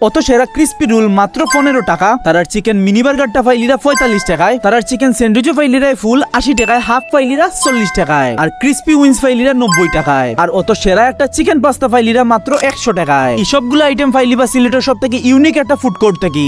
অত সেরা crispy role মাত্র 15 টাকা। তারার চিকেন মিনি বার্গারটা পাইলিরা 45 টাকায়, তারার চিকেন স্যান্ডউইচও পাইলিরা ফুল 80 টাকায়, হাফ পাইলিরা 40 টাকায়, আর ক্রিস্পি উইংস পাইলিরা 90 টাকায়, আর অত সেরা একটা চিকেন পাস্তা পাইলিরা মাত্র 100 টাকায়। এই সবগুলো আইটেম পাইলিবা সিলেটের সব থেকে ইউনিক একটা ফুড কোর্ট থেকে।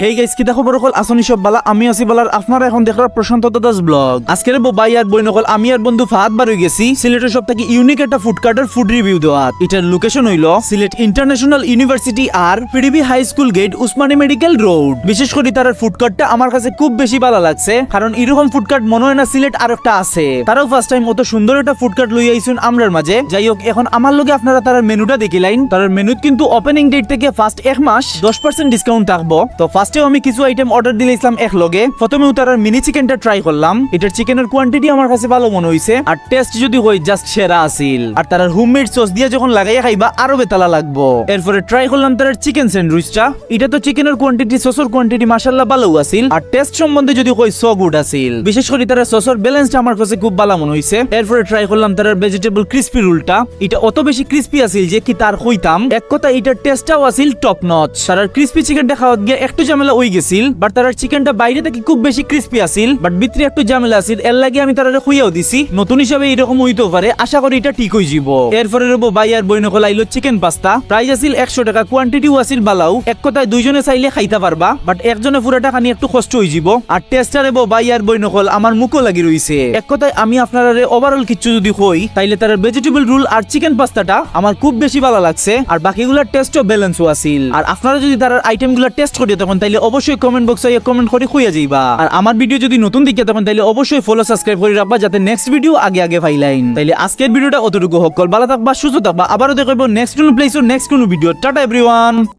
হেই গাইস, কি দেখো বড় কল আসনি সব বালা, আমি আছি বালার, আপনারা এখন দেখলাম প্রশান্ত দাস ব্লগ। আজকের ভাই আর বই নকল আমি আর বন্ধু ফাহাদ বার হয়ে গেছি সিলেটের সব থেকে ইউনিক একটা ফুড কার্টের ফুড রিভিউ দেওয়া। এটার লোকেশন হইলো সিলেট ইন্টারন্যাশনাল ইউনিভার্সিটি আর PDB high school gate, Osmani medical road. বিশেষ করে তার ফুড কার্টটা আমার কাছে খুব বেশি ভালো লাগছে, কারণ এরকম ফুড কার্ট মনে হয় না সিলেট আর একটা আছে। তারাও ফার্স্ট টাইম অত সুন্দর একটা ফুড কার্ট লই আইছুন আমরার মাঝে। যাই হোক, এখন আমার লগে আপনারা তার মেনুটা দেখিলাইন। তার মেনুত কিন্তু ওপেনিং ডেট থেকে ফার্স্ট এক মাস 10% ডিসকাউন্ট থাকবো। তো ফার্স্টেও আমি কিছু আইটেম অর্ডার দিলাম এক লগে। প্রথমেও তার মিনি চিকেনটা ট্রাই করলাম। এটার চিকেনের কোয়ান্টিটি আমার কাছে ভালো মনে হইছে, আর টেস্ট যদি হই জাস্ট সেরা আছিল। আর তার হোমমেড সস দিয়ে যখন লাগাইয়া খাইবা আরো বেতালা লাগবো। এরপরে ট্রাই করলাম তার চিকেন স্যান্ডউইচটা। এটা তো চিকেনের কোয়ান্টিটি সসের কোয়ান্টিটি মাশাআল্লাহ ভালো আছিল, আর টেস্ট সম্বন্ধে যদি কই সো গুড আছিল। বিশেষ করে তার সসের ব্যালেন্সটা আমার কাছে খুব ভালো মনে হইছে। এরপরে ট্রাই করলাম তার ভেজিটেবল ক্রিসপি রোলটা। এটা অত বেশি ক্রিসপি আছিল যে কি তার কইতাম। এক কথা এটার টেস্টটাও আছিল টপ নচ। তার ক্রিসপি চিকেনটা খাওয়াত গিয়ে একটু ঝামেলা হই গেছিল, বাট তার চিকেনটা বাইরে থেকে খুব বেশি ক্রিসপি আছিল, বাট ভিতরে একটু ঝামেলা আছিল। এর লাগে আমি তারা খুইয়াও দিছি। নতুন হিসাবে এরকম হইতে পারে, আশা করি এটা ঠিক হয়ে যাব। এরপরে রবো ভাই আর বই নকল আইলো চিকেন পাস্তা। প্রাইস আছিল 100 টাকা, কোয়ান্টিটিও আছিল বালাও। এক কথায় দুইজনে চাইলে খাইতে পারবা, বাট একজনে পুরোটা খানি একটু কষ্ট হয়ে যাব। আর টেস্টার এবো ভাই আর বই নকল আমার মুখও লাগি রইছে। এক কথায় আমি আপনারা ওভারঅল কিছু যদি কই, তাইলে তার ভেজিটেবল রোল আর চিকেন পাস্তাটা আমার খুব বেশি ভালো লাগছে, আর বাকিগুলোর টেস্টও ব্যালেন্সও আছিল। আর আপনারা যদি তার আইটেমগুলো টেস্ট করিয়ে তখন তাইলে অবশ্যই কমেন্ট বক্সে কমেন্ট করে খুঁজে যাইবা। আর আমার ভিডিও যদি নতুন দিকে তখন তাইলে অবশ্যই ফলো সাবস্ক্রাইব করে রাখবা, যাতে নেক্সট ভিডিও আগে ফাইলাইন। তাইলে আজকের ভিডিওটা অতটুকু হোক, ভালো থাকবা, সুস্থ থাকবা, আবারও দেখাবো নেক্সট কোন প্লেস ও নেক্সট কোন ভিডিও। Tata everyone.